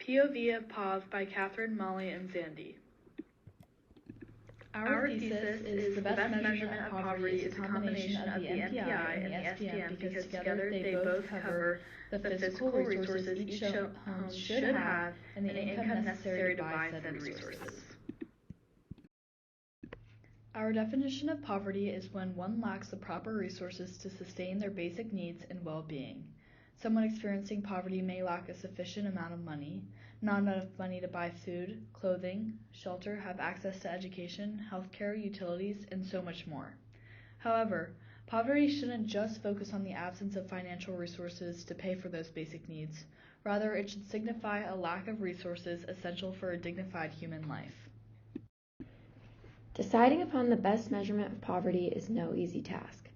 POV of Pov by Catherine, Molly, and Zandy. Our thesis is the best measurement of poverty is a combination of the MPI and the SPM because together they both cover the physical resources each home should have and the income necessary to buy said resources. Our definition of poverty is when one lacks the proper resources to sustain their basic needs and well-being. Someone experiencing poverty may lack a sufficient amount of money, not enough money to buy food, clothing, shelter, have access to education, healthcare, utilities, and so much more. However, poverty shouldn't just focus on the absence of financial resources to pay for those basic needs. Rather, it should signify a lack of resources essential for a dignified human life. Deciding upon the best measurement of poverty is no easy task.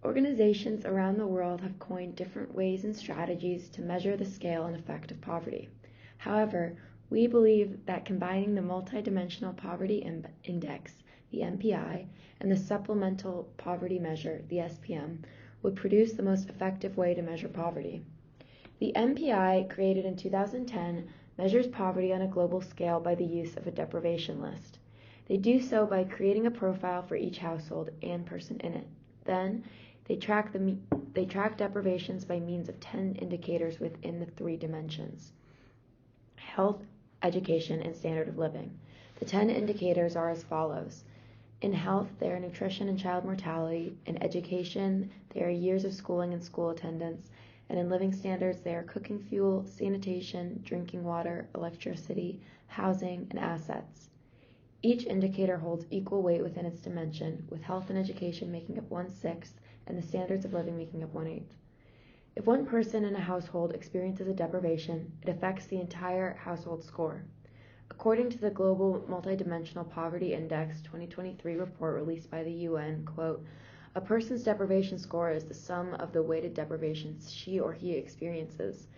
Organizations around the world have coined different ways and strategies to measure the scale and effect of poverty. However, we believe that combining the multidimensional poverty index, the MPI, and the supplemental poverty measure, the SPM, would produce the most effective way to measure poverty. The MPI, created in 2010, measures poverty on a global scale by the use of a deprivation list. They do so by creating a profile for each household and person in it. Then, they track deprivations by means of 10 indicators within the 3 dimensions: health, education, and standard of living. The 10 indicators are as follows. In health, they are nutrition and child mortality. In education, they are years of schooling and school attendance. And in living standards, they are cooking fuel, sanitation, drinking water, electricity, housing, and assets. Each indicator holds equal weight within its dimension, with health and education making up 1/6 and the standards of living making up 1/8. If one person in a household experiences a deprivation, it affects the entire household score. According to the Global Multidimensional Poverty Index 2023 report released by the UN, quote, "A person's deprivation score is the sum of the weighted deprivations she or he experiences.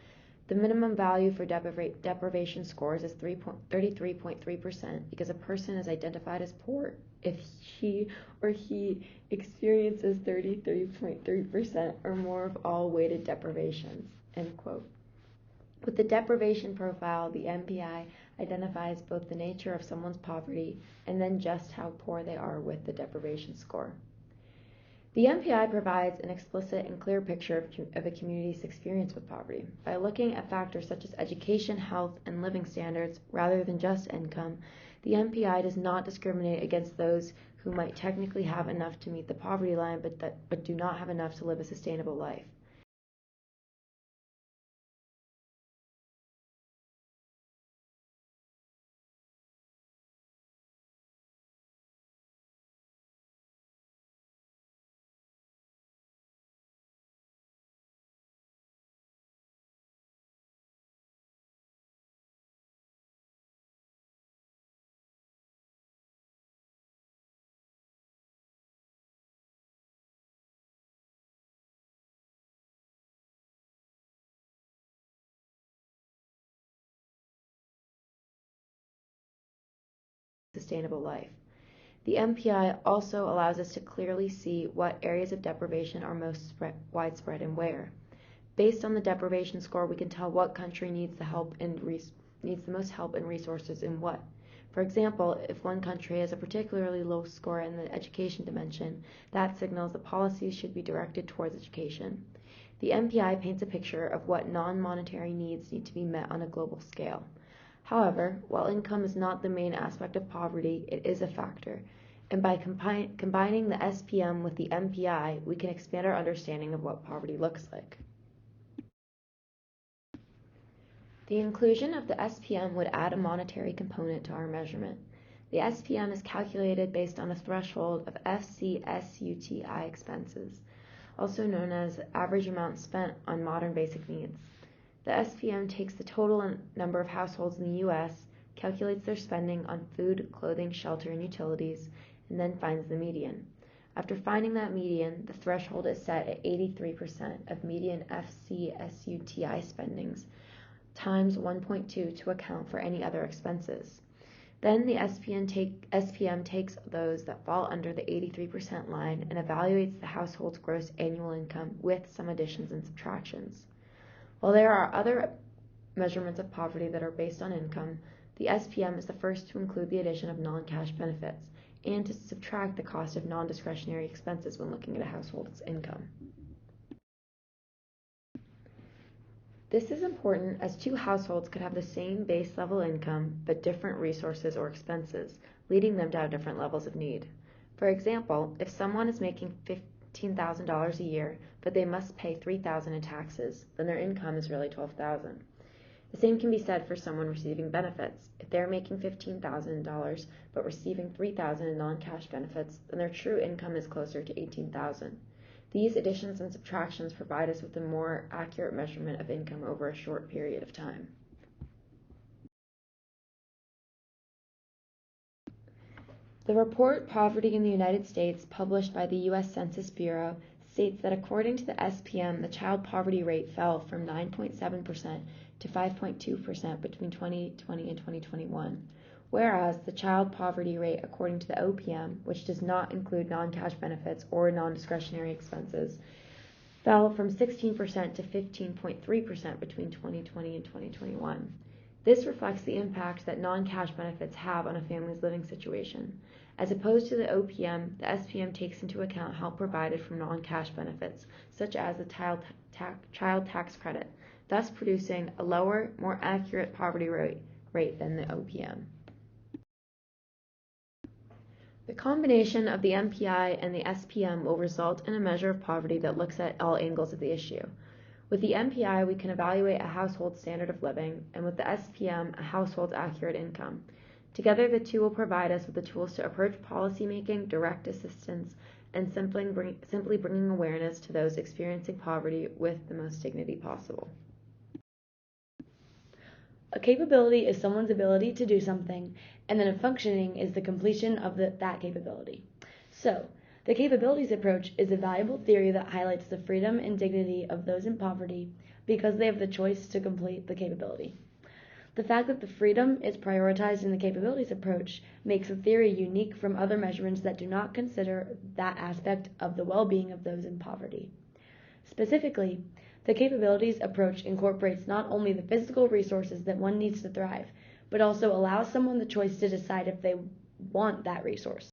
The minimum value for deprivation scores is 33.3% because a person is identified as poor if she or he experiences 33.3% or more of all weighted deprivations," end quote. With the deprivation profile, the MPI identifies both the nature of someone's poverty and then just how poor they are with the deprivation score. The MPI provides an explicit and clear picture of a community's experience with poverty. By looking at factors such as education, health, and living standards rather than just income, the MPI does not discriminate against those who might technically have enough to meet the poverty line but do not have enough to live a sustainable life. Sustainable life. The MPI also allows us to clearly see what areas of deprivation are most widespread and where. Based on the deprivation score, we can tell what country needs the most help and resources in what. For example, if one country has a particularly low score in the education dimension, that signals that policies should be directed towards education. The MPI paints a picture of what non-monetary needs need to be met on a global scale. However, while income is not the main aspect of poverty, it is a factor, and by combining the SPM with the MPI, we can expand our understanding of what poverty looks like. The inclusion of the SPM would add a monetary component to our measurement. The SPM is calculated based on a threshold of FCSUTI expenses, also known as average amount spent on modern basic needs. The SPM takes the total number of households in the U.S., calculates their spending on food, clothing, shelter, and utilities, and then finds the median. After finding that median, the threshold is set at 83% of median FCSUTI spendings times 1.2 to account for any other expenses. Then the SPM takes those that fall under the 83% line and evaluates the household's gross annual income with some additions and subtractions. While there are other measurements of poverty that are based on income, the SPM is the first to include the addition of non-cash benefits and to subtract the cost of non-discretionary expenses when looking at a household's income. This is important as two households could have the same base level income but different resources or expenses, leading them to have different levels of need. For example, if someone is making $15,000 a year but they must pay $3,000 in taxes, then their income is really $12,000. The same can be said for someone receiving benefits. If they're making $15,000 but receiving $3,000 in non-cash benefits, then their true income is closer to $18,000. These additions and subtractions provide us with a more accurate measurement of income over a short period of time. The report Poverty in the United States, published by the U.S. Census Bureau, states that according to the SPM, the child poverty rate fell from 9.7% to 5.2% between 2020 and 2021, whereas the child poverty rate according to the OPM, which does not include non-cash benefits or non-discretionary expenses, fell from 16% to 15.3% between 2020 and 2021. This reflects the impact that non-cash benefits have on a family's living situation. As opposed to the OPM, the SPM takes into account help provided from non-cash benefits, such as the child tax credit, thus producing a lower, more accurate poverty rate than the OPM. The combination of the MPI and the SPM will result in a measure of poverty that looks at all angles of the issue. With the MPI, we can evaluate a household's standard of living, and with the SPM, a household's accurate income. Together, the two will provide us with the tools to approach policymaking, direct assistance, and simply bringing awareness to those experiencing poverty with the most dignity possible. A capability is someone's ability to do something, and then a functioning is the completion of that capability. So, the capabilities approach is a valuable theory that highlights the freedom and dignity of those in poverty because they have the choice to complete the capability. The fact that the freedom is prioritized in the capabilities approach makes the theory unique from other measurements that do not consider that aspect of the well-being of those in poverty. Specifically, the capabilities approach incorporates not only the physical resources that one needs to thrive, but also allows someone the choice to decide if they want that resource.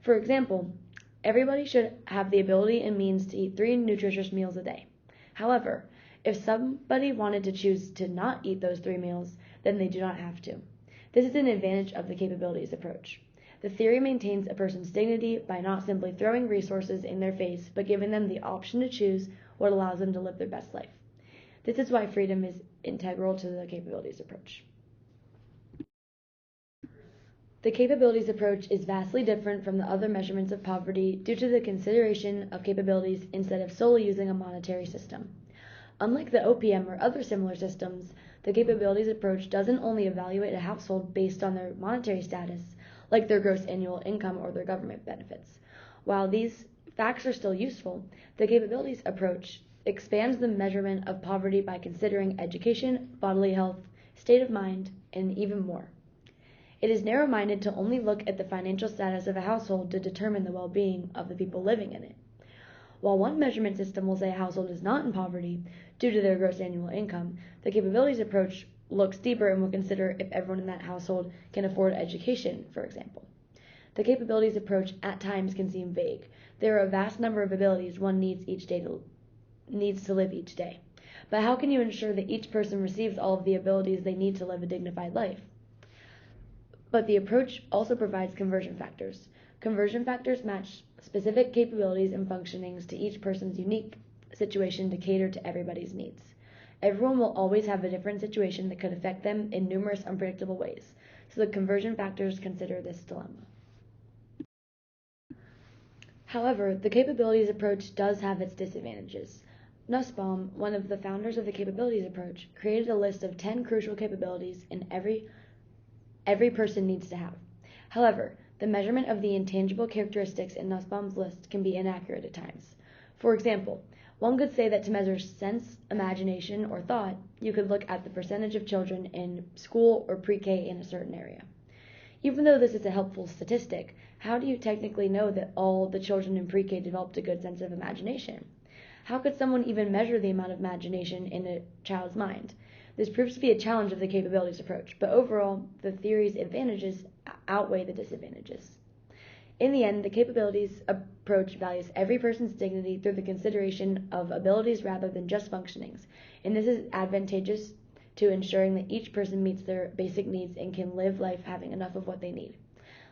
For example, everybody should have the ability and means to eat 3 nutritious meals a day. However, if somebody wanted to choose to not eat those 3 meals, then they do not have to. This is an advantage of the capabilities approach. The theory maintains a person's dignity by not simply throwing resources in their face, but giving them the option to choose what allows them to live their best life. This is why freedom is integral to the capabilities approach. The capabilities approach is vastly different from the other measurements of poverty due to the consideration of capabilities instead of solely using a monetary system. Unlike the OPM or other similar systems, the capabilities approach doesn't only evaluate a household based on their monetary status, like their gross annual income or their government benefits. While these facts are still useful, the capabilities approach expands the measurement of poverty by considering education, bodily health, state of mind, and even more. It is narrow-minded to only look at the financial status of a household to determine the well-being of the people living in it. While one measurement system will say a household is not in poverty due to their gross annual income, the capabilities approach looks deeper and will consider if everyone in that household can afford education, for example. The capabilities approach at times can seem vague. There are a vast number of abilities one needs to live each day. But how can you ensure that each person receives all of the abilities they need to live a dignified life? But the approach also provides conversion factors. Conversion factors match specific capabilities and functionings to each person's unique situation to cater to everybody's needs. Everyone will always have a different situation that could affect them in numerous unpredictable ways, so the conversion factors consider this dilemma. However, the capabilities approach does have its disadvantages. Nussbaum, one of the founders of the capabilities approach, created a list of 10 crucial capabilities in every every person needs to have. However, the measurement of the intangible characteristics in Nussbaum's list can be inaccurate at times. For example, one could say that to measure sense, imagination, or thought, you could look at the percentage of children in school or pre-K in a certain area. Even though this is a helpful statistic, how do you technically know that all the children in pre-K developed a good sense of imagination? How could someone even measure the amount of imagination in a child's mind? This proves to be a challenge of the capabilities approach, but overall, the theory's advantages outweigh the disadvantages. In the end, the capabilities approach values every person's dignity through the consideration of abilities rather than just functionings, and this is advantageous to ensuring that each person meets their basic needs and can live life having enough of what they need.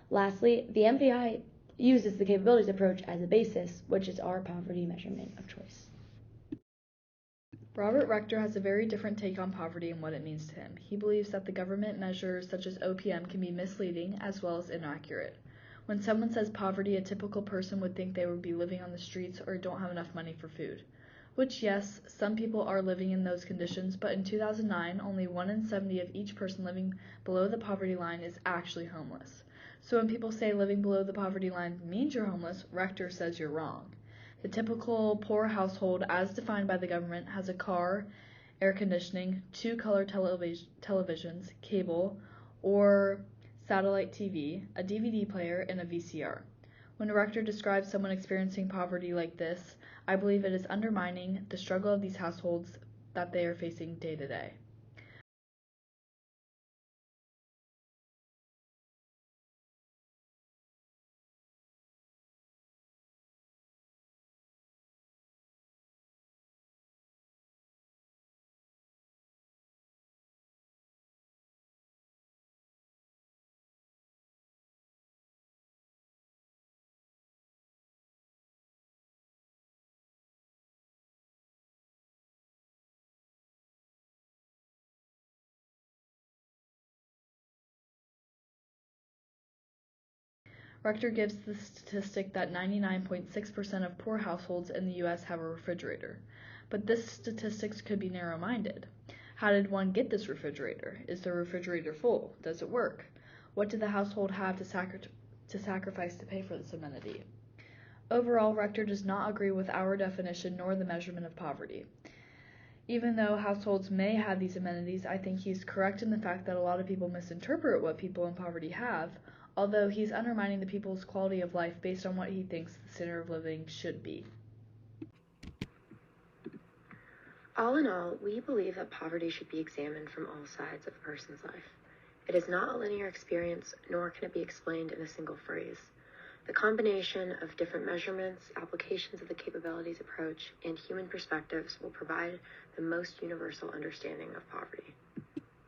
Lastly, the MPI uses the capabilities approach as a basis, which is our poverty measurement of choice. Robert Rector has a very different take on poverty and what it means to him. He believes that the government measures such as OPM can be misleading as well as inaccurate. When someone says poverty, a typical person would think they would be living on the streets or don't have enough money for food. Which, yes, some people are living in those conditions, but in 2009, only 1 in 70 of each person living below the poverty line is actually homeless. So when people say living below the poverty line means you're homeless, Rector says you're wrong. The typical poor household, as defined by the government, has a car, air conditioning, 2 color televisions, cable, or satellite TV, a DVD player, and a VCR. When Rector describes someone experiencing poverty like this, I believe it is undermining the struggle of these households that they are facing day to day. Rector gives the statistic that 99.6% of poor households in the U.S. have a refrigerator. But this statistic could be narrow-minded. How did one get this refrigerator? Is the refrigerator full? Does it work? What did the household have to sacrifice to pay for this amenity? Overall, Rector does not agree with our definition nor the measurement of poverty. Even though households may have these amenities, I think he's correct in the fact that a lot of people misinterpret what people in poverty have, although he's undermining the people's quality of life based on what he thinks the standard of living should be. All in all, we believe that poverty should be examined from all sides of a person's life. It is not a linear experience, nor can it be explained in a single phrase. The combination of different measurements, applications of the capabilities approach, and human perspectives will provide the most universal understanding of poverty.